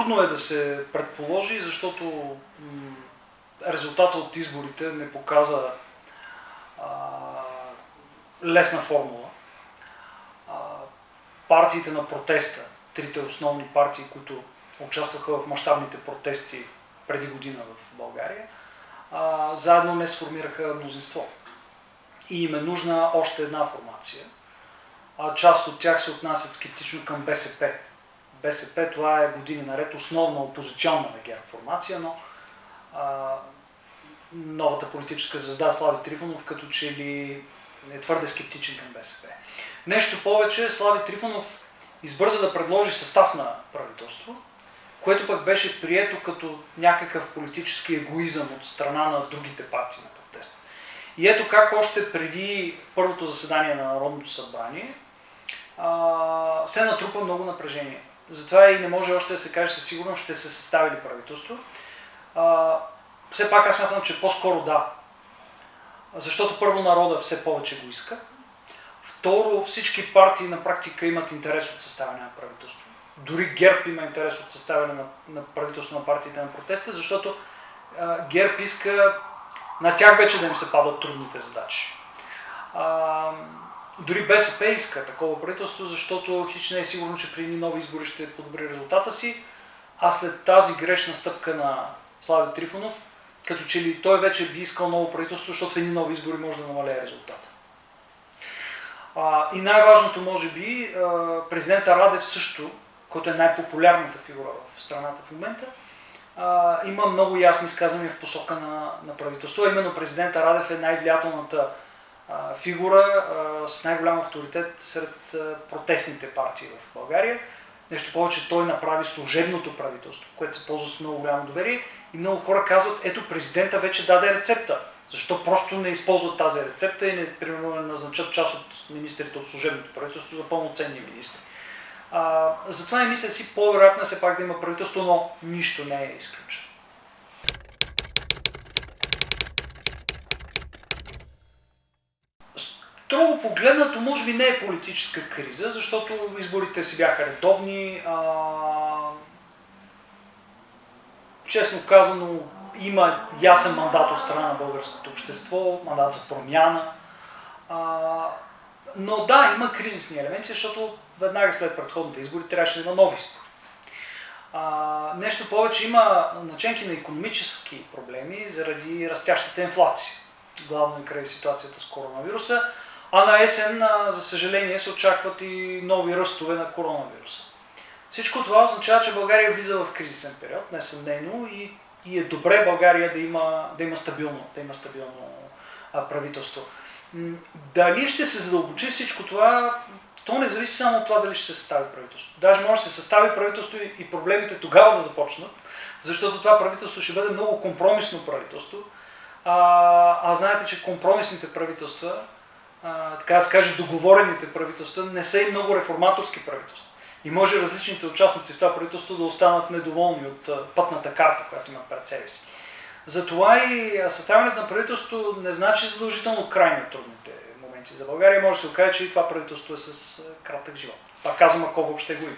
трудно е да се предположи, защото резултатът от изборите не показа лесна формула. Партиите на протеста, трите основни партии, които участваха в мащабните протести преди година в България, заедно не сформираха мнозинство. И им е нужна още една формация. Част от тях се отнасят скептично към БСП. БСП, това е години наред основна опозиционна на ГЕРБ формация, но новата политическа звезда Слави Трифонов като че ли е твърде скептичен към БСП. Нещо повече, Слави Трифонов избърза да предложи състав на правителство, което пък беше прието като някакъв политически егоизъм от страна на другите партии на протеста. И ето как още преди първото заседание на Народното събрание се натрупа много напрежение. Затова и не може още да се каже със сигурност ще се състави ли правителство. Все пак аз смятам, че по-скоро да. Защото първо народа все повече го иска. Второ, всички партии на практика имат интерес от съставяне на правителство. Дори ГЕРБ има интерес от съставяне на правителство на партиите на протеста, защото ГЕРБ иска на тях вече да им се падат трудните задачи. Дори БСП иска такова правителство, защото хич не е сигурно, че при едни нови избори ще подобри резултата си, а след тази грешна стъпка на Слави Трифонов, като че ли той вече би искал ново правителство, защото в едни нови избори може да намалее резултата. И най-важното може би, президента Радев също, който е най-популярната фигура в страната в момента, има много ясни изказвания в посока на правителство. Именно президента Радев е най-влиятелната фигура с най-голям авторитет сред протестните партии в България. Нещо повече, той направи служебното правителство, което се ползва с много голямо доверие и много хора казват, ето президента вече даде рецепта. Защо просто не използват тази рецепта и примерно не назначат част от министрите от служебното правителство за пълноценни министри. Затова и мисля си, по-вероятно е все пак да има правителство, но нищо не е изключено. Строго погледнато, може би не е политическа криза, защото изборите си бяха редовни. Честно казано, има ясен мандат от страна на българското общество, мандат за промяна. Но да, има кризисни елементи, защото веднага след предходните избори трябваше да има нови избори. Нещо повече, има наченки на икономически проблеми заради растящата инфлация, главно и край ситуацията с коронавируса, а на есен, за съжаление, се очакват и нови ръстове на коронавируса. Всичко това означава, че България влиза в кризисен период, несъмнено, и е добре България да има стабилно правителство. Дали ще се задълбочи всичко това, то не зависи само от това дали ще се състави правителство. Даже може да се състави правителство и проблемите тогава да започнат, защото това правителство ще бъде много компромисно правителство. Знаете, че компромисните правителства, така да се каже, договорените правителства, не са и много реформаторски правителства. И може различните участници в това правителство да останат недоволни от пътната карта, която имат пред себе си. Затова и съставянето на правителство не значи задължително край на трудните моменти за България. Може да се окаже, че и това правителство е с кратък живот. Пак казвам, ако въобще го има.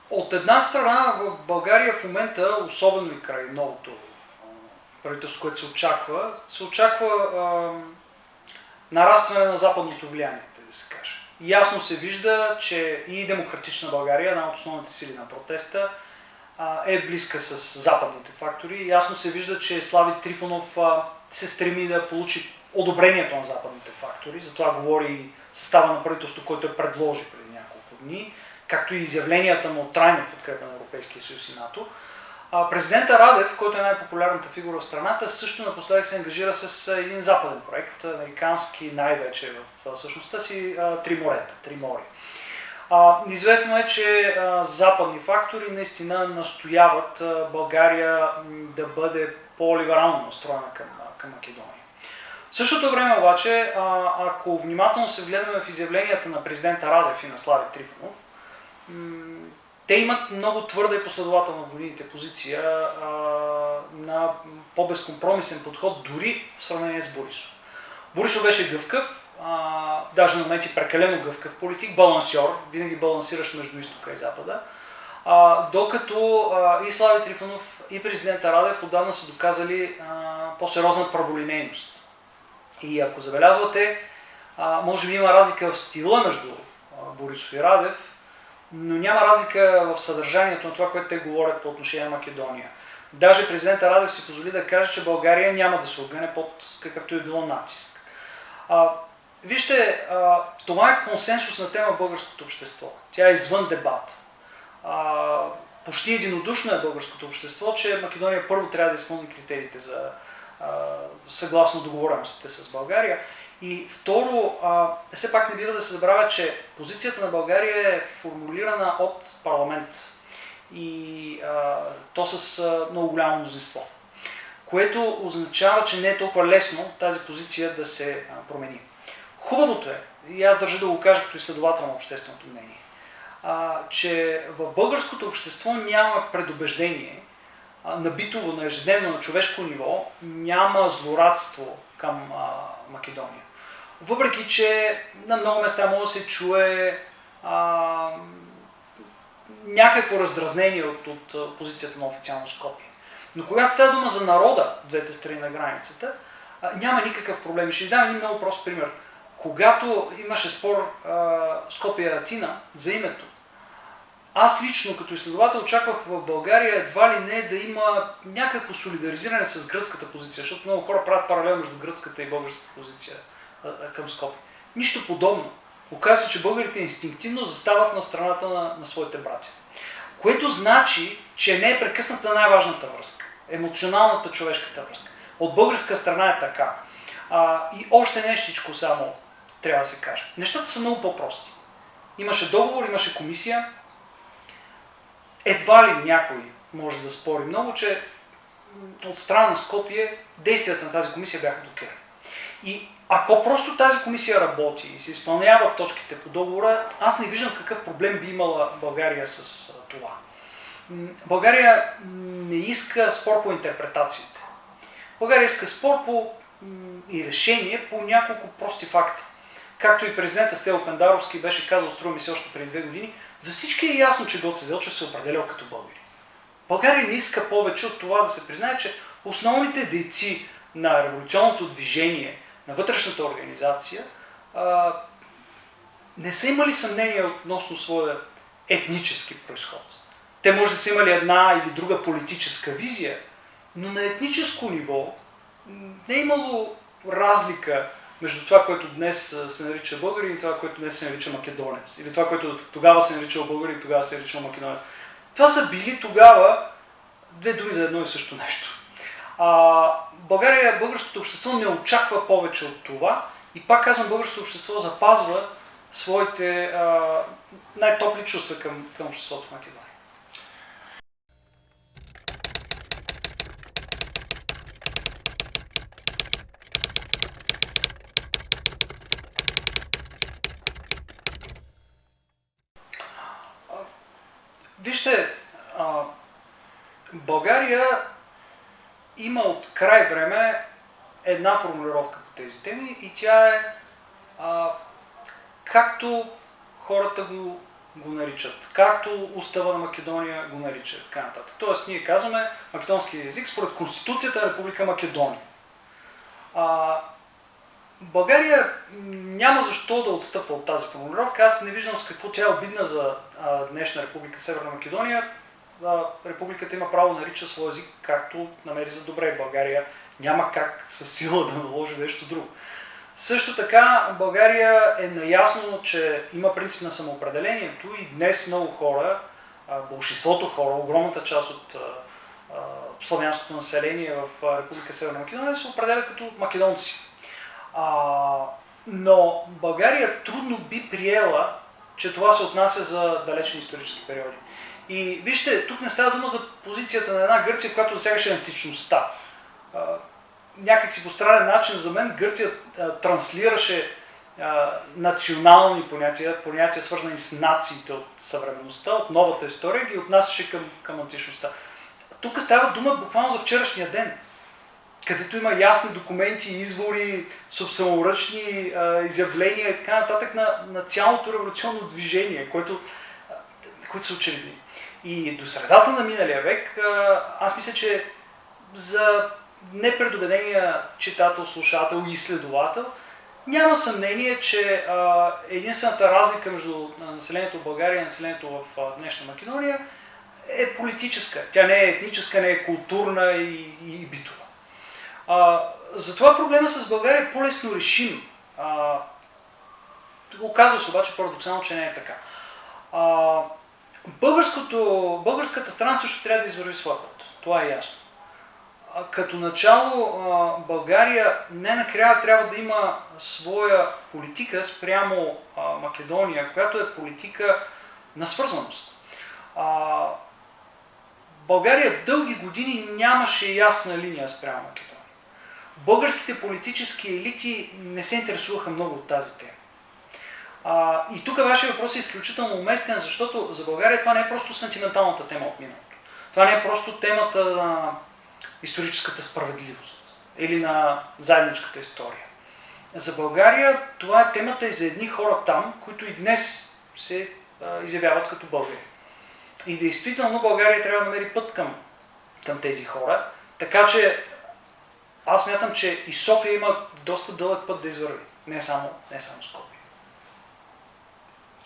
От една страна в България в момента, особено и край новото правителство, което се очаква нарастване на западното влияние, да се каже. Ясно се вижда, че и Демократична България, една от основните сили на протеста, е близка с западните фактори. Ясно се вижда, че Слави Трифонов се стреми да получи одобрението на западните фактори. Затова говори и състава на правителство, който е предложи преди няколко дни, както и изявленията му трайно в подкрепа на Европейския съюз и НАТО. Президента Радев, който е най-популярната фигура в страната, също напоследък се ангажира с един западен проект, американски най-вече в същността си Три морета, Три мори. Известно е, че западни фактори наистина настояват България да бъде по-либерално настроена към Македония. В същото време обаче, ако внимателно се вгледаме в изявленията на президента Радев и на Слави Трифонов, те имат много твърда и последователна в годините позиция на по-безкомпромисен подход, дори в сравнение с Борисов. Борисов беше гъвкав, даже на моменти прекалено гъвкав политик, балансьор, винаги балансиращ между изтока и запада, докато и Слави Трифонов, и президента Радев отдавна са доказали по-сериозна праволинейност. И ако забелязвате, може би има разлика в стила между Борисов и Радев, но няма разлика в съдържанието на това, което те говорят по отношение на Македония. Даже президента Радев си позволи да каже, че България няма да се огъне под какъвто е било натиск. Вижте, това е консенсусна тема в българското общество. Тя е извън дебат. Почти единодушно е българското общество, че Македония първо трябва да изпълни критериите за съгласно договореностите с България. И второ, все пак не бива да се забравя, че позицията на България е формулирана от парламент и то с много голямо мнозинство, което означава, че не е толкова лесно тази позиция да се промени. Хубавото е, и аз държа да го кажа като изследовател на общественото мнение, че в българското общество няма предубеждение на битово, на ежедневно, на човешко ниво, няма злорадство към Македония. Въпреки че на много места може да се чуе някакво раздразнение от позицията на официално Скопие. Но когато става дума за народа, двете страни на границата, няма никакъв проблем. Ще ви дам един много прост пример. Когато имаше спор Скопие-Атина за името, аз лично като изследовател очаквах в България едва ли не да има някакво солидаризиране с гръцката позиция, защото много хора правят паралел между гръцката и българската позиция към Скопие. Нищо подобно. Оказва се, че българите инстинктивно застават на страната на своите братя. Което значи, че не е прекъсната най-важната връзка. Емоционалната човешката връзка. От българска страна е така. И още нещичко само трябва да се каже. Нещата са много по-прости. Имаше договор, имаше комисия. Едва ли някой може да спори много, че от страна на Скопие действията на тази комисия бяха блокирани. И ако просто тази комисия работи и се изпълняват точките по договора, аз не виждам какъв проблем би имала България с това. България не иска спор по интерпретациите. България иска спор и решение по няколко прости факти. Както и президента Стево Пендаровски беше казал, струва ми се още преди 2 години, за всички е ясно, че Гоце Делчев се определял като българи. България не иска повече от това да се признае, че основните дейци на революционното движение, на вътрешната организация, не са имали съмнения относно своя етнически произход. Те може да са имали една или друга политическа визия, но на етническо ниво не е имало разлика между това, което днес се нарича българин и това, което днес се нарича македонец. Или това, което тогава се наричал българин и тогава се наричал македонец. Това са били тогава две думи за едно и също нещо. България, българското общество не очаква повече от това и пак казвам, българското общество запазва своите най-топли чувства към обществото в Македония. Вижте, България има от край време една формулировка по тези теми и тя е както хората го наричат, както устава на Македония го нарича, така нататък. Тоест ние казваме македонски език според Конституцията на Република Македония. България няма защо да отстъпва от тази формулировка. Аз не виждам с какво тя е обидна за днешна Република Северна Македония. Републиката има право да нарича своя език както намери за добре. България няма как със сила да наложи нещо друго. Също така България е наясно, че има принцип на самоопределението и днес много хора, болшинството хора, огромната част от славянското население в Република Северна Македония се определят като македонци. Но България трудно би приела, че това се отнася за далечни исторически периоди. И вижте, тук не става дума за позицията на една Гърция, която засягаше античността. Някак си по странен начин за мен Гърция транслираше национални понятия свързани с нациите от съвременността, от новата история, ги отнасяше към античността. Тук става дума буквално за вчерашния ден. където има ясни документи, извори, собственоръчни изявления и така нататък на цялото революционно движение, които са очевидни. И до средата на миналия век аз мисля, че за непредубедения читател, слушател и изследовател няма съмнение, че единствената разлика между населението в България и населението в днешна Македония е политическа. Тя не е етническа, не е културна и битова. Затова проблема с България е по-лесно решим. Оказва се обаче парадоксално, че не е така. Българската страна също трябва да извърви своя път. Това е ясно. Като начало България не накрая трябва да има своя политика спрямо Македония, която е политика на свързаност. България дълги години нямаше ясна линия спрямо Македония. Българските политически елити не се интересуваха много от тази тема. И тук вашия въпрос е изключително уместен, защото за България това не е просто сантименталната тема от миналото. Това не е просто темата на историческата справедливост или на заедничката история. За България това е темата и за едни хора там, които и днес се изявяват като българи. И действително България трябва да намери път към тези хора, така че аз смятам, че и София има доста дълъг път да извърви, не само Скопие.